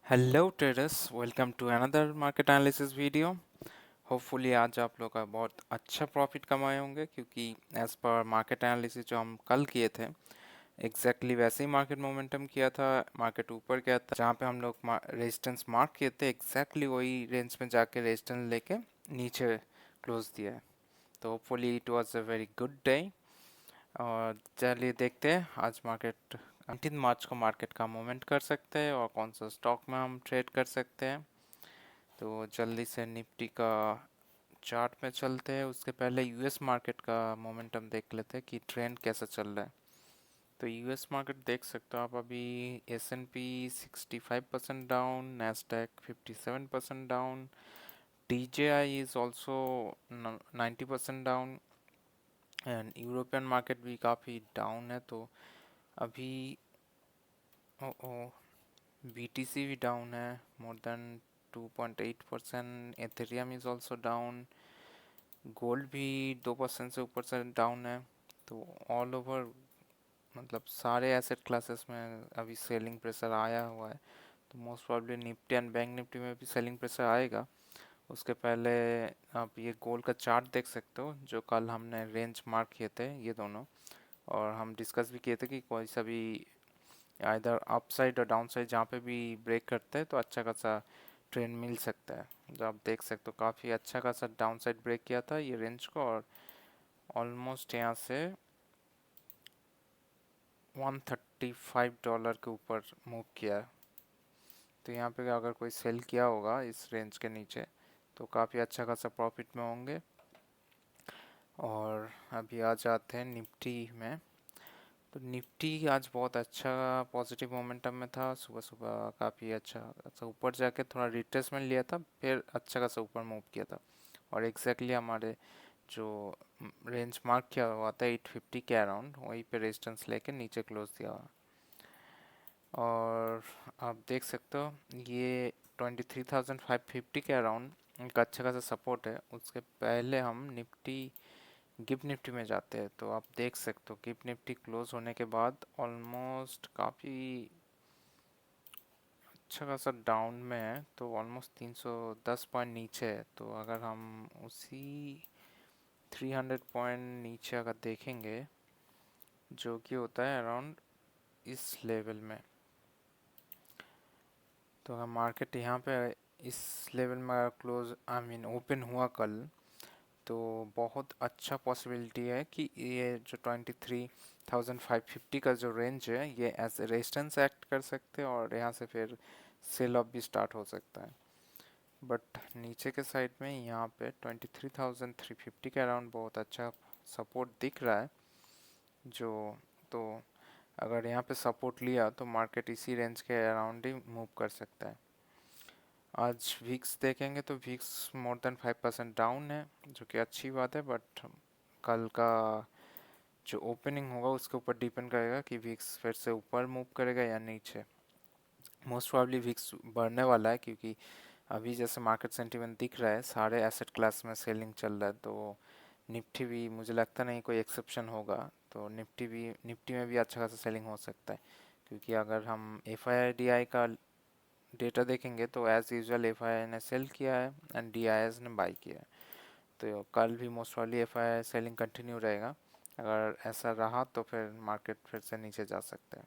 Hello traders, welcome to another market analysis video. Hopefully आज आप लोग का बहुत अच्छा प्रॉफिट कमाए होंगे, क्योंकि एज पर मार्केट एनालिसिस जो हम कल किए थे वैसे ही मार्केट मोमेंटम किया था। मार्केट ऊपर गया था, जहाँ पे हम लोग रेजिस्टेंस मार्क किए थे वही रेंज में जाके रेजिस्टेंस लेके नीचे क्लोज दिया है। तो hopefully it was a very good day. और चलिए देखते हैं आज मार्केट 19 मार्च को मार्केट का मूवमेंट कर सकते हैं और कौन सा स्टॉक में हम ट्रेड कर सकते हैं। तो जल्दी से निफ्टी का चार्ट में चलते हैं। उसके पहले यूएस मार्केट का मोमेंटम देख लेते हैं कि ट्रेंड कैसा चल रहा है। तो यूएस मार्केट देख सकते हो आप, अभी S&P 65% down, Nasdaq 57% down, DJI is also 90% down and European market भी काफ़ी डाउन है। तो अभी ओ ओ BTC भी डाउन है, more than 2.8%। Ethereum is also down. Gold भी 2% से ऊपर से डाउन है। तो ऑल ओवर मतलब सारे एसेट क्लासेस में अभी सेलिंग प्रेशर आया हुआ है। तो most probably Nifty and bank Nifty में भी सेलिंग प्रेशर आएगा। उसके पहले आप ये गोल्ड का चार्ट देख सकते हो, जो कल हमने रेंज मार्क किए थे ये दोनों। और हम डिस्कस भी किए थे कि कोई सा भी इधर अप साइड और डाउन साइड जहाँ पे भी ब्रेक करते हैं तो अच्छा खासा ट्रेंड मिल सकता है। जो आप देख सकते हो काफ़ी अच्छा खासा डाउन साइड ब्रेक किया था ये रेंज को, और ऑलमोस्ट यहाँ से $135 के ऊपर मूव किया है। तो यहाँ पे अगर कोई सेल किया होगा इस रेंज के नीचे तो काफ़ी अच्छा खासा प्रॉफिट में होंगे। और अभी आ जाते हैं निफ्टी में। तो निफ्टी आज बहुत अच्छा पॉजिटिव मोमेंटम में था। सुबह सुबह काफ़ी अच्छा अच्छा ऊपर जाके थोड़ा रिट्रेसमेंट लिया था, फिर अच्छा खासा ऊपर मूव किया था। और हमारे जो रेंज मार्क किया हुआ था 850 के अराउंड, वहीं पे रेजिस्टेंस लेके नीचे क्लोज दिया हुआ। और आप देख सकते हो ये 23,550 के अराउंड एक अच्छा खासा सपोर्ट है। उसके पहले हम निफ्टी गिफ्ट निफ्टी में जाते हैं। तो आप देख सकते हो गिफ्ट निफ्टी क्लोज होने के बाद ऑलमोस्ट काफ़ी अच्छा खासा डाउन में है। तो ऑलमोस्ट 310 पॉइंट नीचे है। तो अगर हम उसी 300 पॉइंट नीचे अगर देखेंगे, जो कि होता है अराउंड इस लेवल में, तो अगर मार्केट यहाँ पे इस लेवल में अगर क्लोज ओपन हुआ कल, तो बहुत अच्छा पॉसिबिलिटी है कि ये जो 23,550 का जो रेंज है ये एज ए रेजिस्टेंस एक्ट कर सकते हैं और यहाँ से फिर सेल ऑफ भी स्टार्ट हो सकता है। बट नीचे के साइड में यहाँ पे 23,350 के अराउंड बहुत अच्छा सपोर्ट दिख रहा है। जो तो अगर यहाँ पे सपोर्ट लिया तो मार्केट इसी रेंज के अराउंड ही मूव कर सकता है। आज वीक्स देखेंगे तो वीक्स मोर देन 5% डाउन है, जो कि अच्छी बात है। बट कल का जो ओपनिंग होगा उसके ऊपर डिपेंड करेगा कि वीक्स फिर से ऊपर मूव करेगा या नीचे। मोस्ट प्रॉब्ली वीक्स बढ़ने वाला है, क्योंकि अभी जैसे मार्केट सेंटीमेंट दिख रहा है सारे एसेट क्लास में सेलिंग चल रहा है। तो निफ्टी भी मुझे लगता नहीं कोई एक्सेप्शन होगा। तो निफ्टी में भी अच्छा खासा सेलिंग हो सकता है, क्योंकि अगर हम FIDI का डेटा देखेंगे तो एज यूजुअल FII ने सेल किया है एंड DIs ने बाई किया है। तो कल भी most probably FII selling continue रहेगा। अगर ऐसा रहा तो फिर मार्केट फिर से नीचे जा सकता है।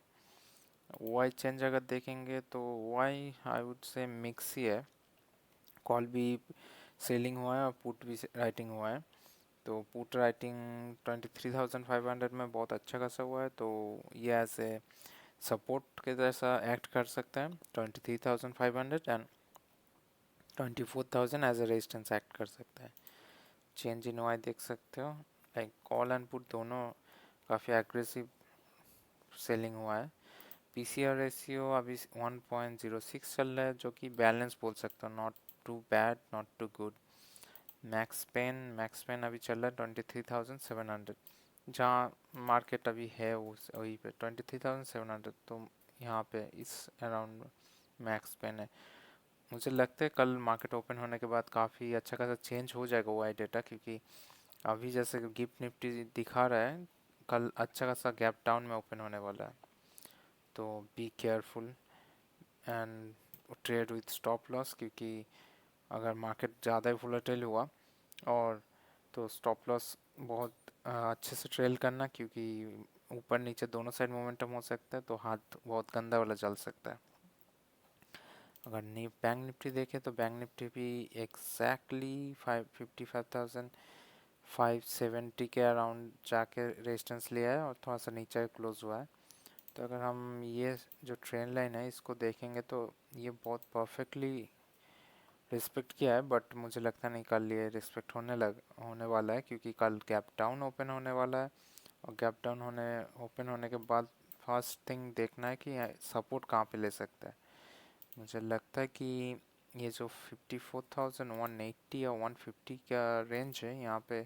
वाई चेंज अगर देखेंगे तो वाई आई वुड से मिक्स ही है। कॉल भी सेलिंग हुआ है और पुट भी राइटिंग हुआ है। तो पुट राइटिंग 23,500 में बहुत अच्छा खासा हुआ है। तो ये एज ए सपोर्ट के जैसा एक्ट कर सकता है 23,500, and 24,000 as a resistance act कर सकता है। चेंज इन वाई देख सकते हो, लाइक कॉल एंड पुट दोनों काफ़ी एग्रेसिव सेलिंग हुआ है। PCR रेशियो अभी 1.06 चल रहा है, जो कि बैलेंस बोल सकते हो, not too bad not too good. Max pain अभी चल रहा है 23,700, जहाँ मार्केट अभी है उस वही पे 23,700। तो यहाँ पे इस अराउंड मैक्स पेन है। मुझे लगता है कल मार्केट ओपन होने के बाद काफ़ी अच्छा खासा चेंज हो जाएगा वो आई डेटा, क्योंकि अभी जैसे गिफ्ट निफ्टी दिखा रहा है कल अच्छा खासा गैप डाउन में ओपन होने वाला है। तो be careful. And trade with stop loss, क्योंकि अगर मार्केट ज़्यादा ही वोलेटाइल हुआ और तो स्टॉप लॉस बहुत अच्छे से ट्रेल करना, क्योंकि ऊपर नीचे दोनों साइड मोमेंटम हो सकता है, तो हाथ बहुत गंदा वाला चल सकता है। अगर बैंक निफ्टी देखें तो बैंक निफ्टी भी एग्जैक्टली 55,570 के अराउंड जाके रेजिस्टेंस लिया है और थोड़ा सा नीचे क्लोज हुआ है। तो अगर हम ये जो ट्रेंड लाइन है इसको देखेंगे तो ये बहुत परफेक्टली रिस्पेक्ट किया है, बट मुझे लगता नहीं कल ये रिस्पेक्ट होने वाला है, क्योंकि कल गैप डाउन ओपन होने वाला है। और गैप डाउन ओपन होने के बाद फर्स्ट थिंग देखना है कि सपोर्ट कहाँ पे ले सकता है। मुझे लगता है कि ये जो 54,180 या 150 का रेंज है, यहाँ पे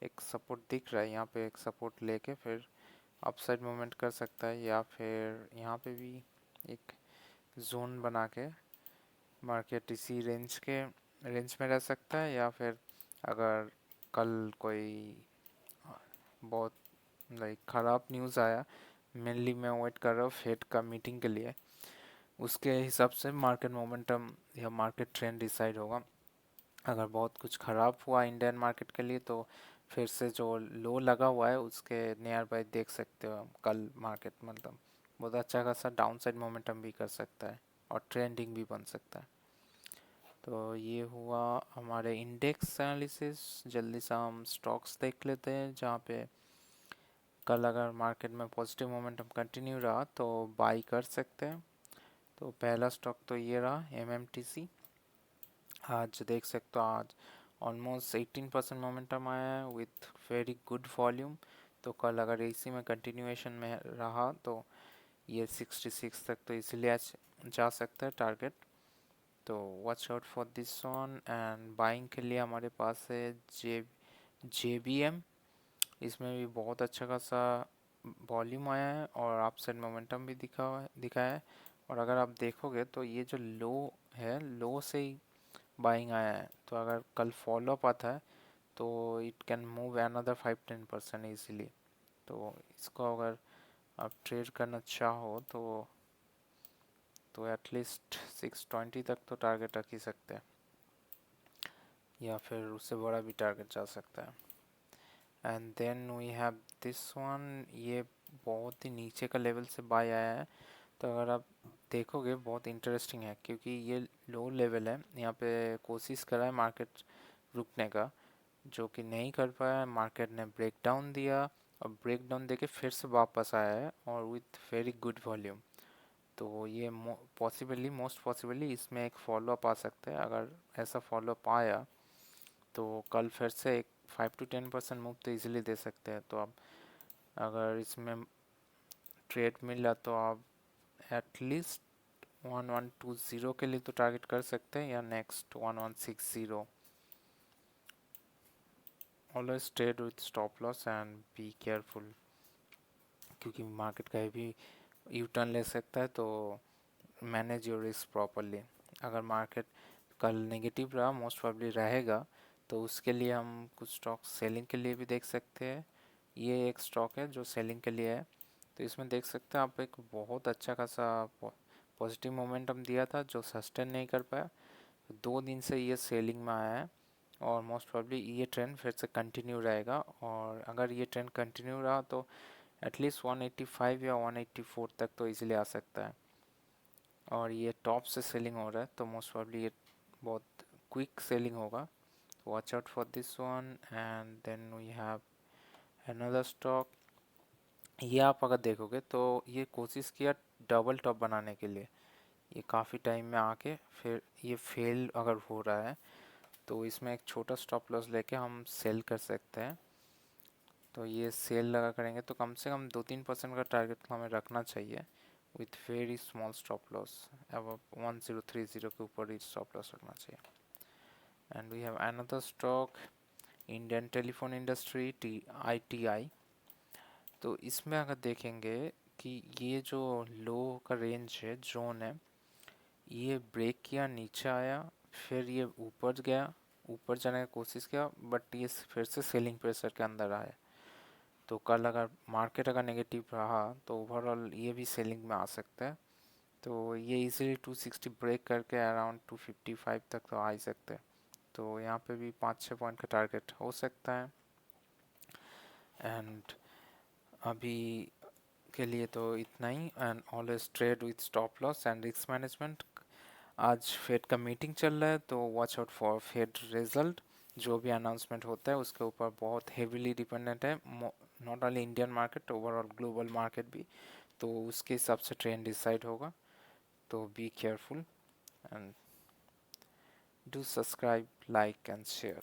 एक सपोर्ट दिख रहा है। यहाँ पे एक सपोर्ट लेके फिर अपसाइड मूवमेंट कर सकता है, या फिर यहाँ पे भी एक जोन बना के मार्केट इसी रेंज में रह सकता है। या फिर अगर कल कोई बहुत ख़राब न्यूज़ आया, मेनली मैं वेट कर रहा हूँ फेड का मीटिंग के लिए, उसके हिसाब से मार्केट मोमेंटम या मार्केट ट्रेंड डिसाइड होगा। अगर बहुत कुछ ख़राब हुआ इंडियन मार्केट के लिए तो फिर से जो लो लगा हुआ है उसके नियर बाय देख सकते हो कल मार्केट मतलब बहुत अच्छा खासा डाउन साइड मोमेंटम भी कर सकता है और ट्रेंडिंग भी बन सकता है। तो ये हुआ हमारे इंडेक्स एनालिसिस। जल्दी से हम स्टॉक्स देख लेते हैं, जहाँ पे कल अगर मार्केट में पॉजिटिव मोमेंटम कंटिन्यू रहा तो बाई कर सकते हैं। तो पहला स्टॉक तो ये रहा एमएमटीसी। आज देख सकते हो आज ऑलमोस्ट 18% मोमेंटम आया है विथ वेरी गुड वॉल्यूम। तो कल अगर इसी में कंटिन्यूएशन में रहा तो ये 66 तक तो इसीलिए आज जा सकता है टारगेट। तो watch out for this one. And buying के लिए हमारे पास है JBM। इसमें भी बहुत अच्छा खासा वॉल्यूम आया है और अपसाइड मोमेंटम भी दिखा है। और अगर आप देखोगे तो ये जो लो है, लो से ही बाइंग आया है, तो अगर कल फॉलो अप आता है तो it can move another 5-10% easily. तो इसको अगर आप ट्रेड करना चाहो तो एटलीस्ट 620 तक तो टारगेट रख ही सकते हैं, या फिर उससे बड़ा भी टारगेट जा सकता है। And then we have this one. ये बहुत ही नीचे का लेवल से बाय आया है, तो अगर आप देखोगे बहुत इंटरेस्टिंग है, क्योंकि ये लो लेवल है। यहाँ पे कोशिश करा है मार्केट रुकने का, जो कि नहीं कर पाया। मार्केट ने ब्रेक डाउन दिया और ब्रेक डाउन देके फिर से वापस आया है और विथ वेरी गुड वॉल्यूम। तो ये मोस्ट पॉसिबली इसमें एक फॉलो अप आ सकता है। अगर ऐसा फॉलो अप आया तो कल फिर से एक 5-10% मूव तो इजीली दे सकते हैं। तो आप अगर इसमें ट्रेड मिला तो आप एटलीस्ट 1120 के लिए तो टारगेट कर सकते हैं, या next 1160। Always trade with stop loss and be careful, क्योंकि मार्केट कहीं भी यू टर्न ले सकता है। तो मैनेज योर रिस्क प्रॉपरली। अगर मार्केट कल नेगेटिव रहा, मोस्ट प्रोबेबली रहेगा, तो उसके लिए हम कुछ स्टॉक सेलिंग के लिए भी देख सकते हैं। ये एक स्टॉक है जो सेलिंग के लिए है। तो इसमें देख सकते हैं आप एक बहुत अच्छा खासा पॉजिटिव मोमेंटम दिया था जो सस्टेन नहीं कर पाया। 2 दिन से ये सेलिंग में आया है और मोस्ट प्रोबेबली ये ट्रेंड फिर से कंटिन्यू रहेगा। और अगर ये ट्रेंड कंटिन्यू रहा तो एटलीस्ट 185 या 184 तक तो इजीली आ सकता है। और ये टॉप से सेलिंग हो रहा है, तो मोस्ट प्रोबेबली ये बहुत क्विक सेलिंग होगा। Watch out for this one. And then we have another stock. ये आप अगर देखोगे तो ये कोशिश किया डबल टॉप बनाने के लिए। ये काफ़ी टाइम में आके फिर ये फेल अगर हो रहा है तो इसमें एक छोटा स्टॉप लॉस लेके हम सेल कर सकते हैं। तो ये सेल लगा करेंगे तो कम से कम 2-3% का टारगेट हमें रखना चाहिए with very small stop loss. अब 1030 के ऊपर ही स्टॉप लॉस रखना चाहिए। And we have another stock Indian Telephone Industry ITI। तो इसमें अगर देखेंगे कि ये जो लो का रेंज है, जोन है, ये ब्रेक किया, नीचे आया, फिर ये ऊपर गया, ऊपर जाने की कोशिश किया, बट ये फिर से सेलिंग प्रेशर के अंदर आया। तो कल अगर मार्केट अगर नेगेटिव रहा तो ओवरऑल ये भी सेलिंग में आ सकता है। तो ये इजीली 260 ब्रेक करके अराउंड 255 तक तो आ ही सकते हैं। तो यहाँ पे भी 5-6 पॉइंट का टारगेट हो सकता है। एंड अभी के लिए तो इतना ही। And always trade with stop loss and risk management. आज फेड का मीटिंग चल रहा है, तो watch out for Fed result. जो भी अनाउंसमेंट होता है उसके ऊपर बहुत हेवीली डिपेंडेंट है, not only Indian market, overall global market भी। तो उसके हिसाब से ट्रेंड डिसाइड होगा। तो be careful and do subscribe, like and share.